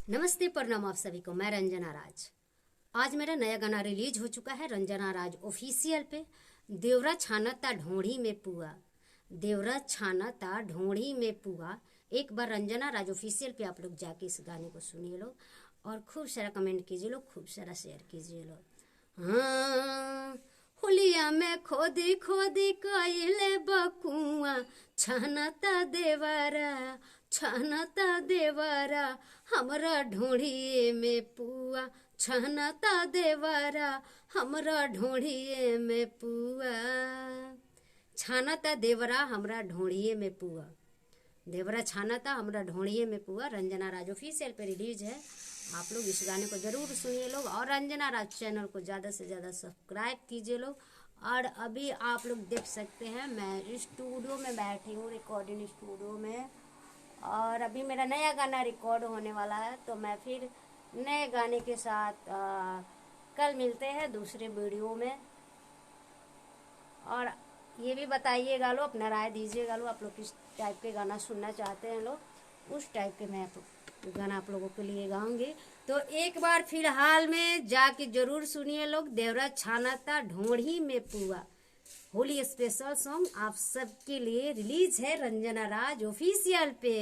नमस्ते, प्रणाम आप सभी को। मैं रंजना राज। आज मेरा नया गाना रिलीज हो चुका है रंजना राज ऑफिशियल पे। देवरा छानता ढोंढ़ी में पुआ, देवरा छानता ढोंढ़ी में पुआ। एक बार रंजना राज ऑफिशियल पे आप लोग जाके इस गाने को सुनिए लोग, और खूब सारा कमेंट कीजिए लोग, खूब सारा शेयर कीजिए लोग। हाँ, होलिया में खोदी खोदी कइले बकुआ, छानता देवरा छानता देवरा, हमरा ढोढ़िए में पुआ, छानता देवरा हमरा ढोढ़िए में पुआ। छानता देवरा हमरा ढोढ़िए में पुआ, देवरा छानता हमरा ढोढ़िए में पुआ। रंजना राज ऑफिशियल पे रिलीज है। आप लोग इस गाने को जरूर सुनिए लोग, और रंजना राज चैनल को ज़्यादा से ज़्यादा सब्सक्राइब कीजिए लोग। और अभी आप लोग देख सकते हैं मैं स्टूडियो में बैठी हूँ, रिकॉर्डिंग स्टूडियो में, और अभी मेरा नया गाना रिकॉर्ड होने वाला है। तो मैं फिर नए गाने के साथ कल मिलते हैं दूसरे वीडियो में। और ये भी बताइएगा लो, अपना राय दीजिएगा लो, आप लोग किस टाइप के गाना सुनना चाहते हैं लोग, उस टाइप के मैं गाना आप लोगों के लिए गाऊंगी। तो एक बार फिलहाल में जाके जरूर सुनिए लोग, देवरा छानता ढोढ़ी में पुआ। होली स्पेशल सॉन्ग आप सबके लिए रिलीज है रंजना राज ऑफिशियल पे।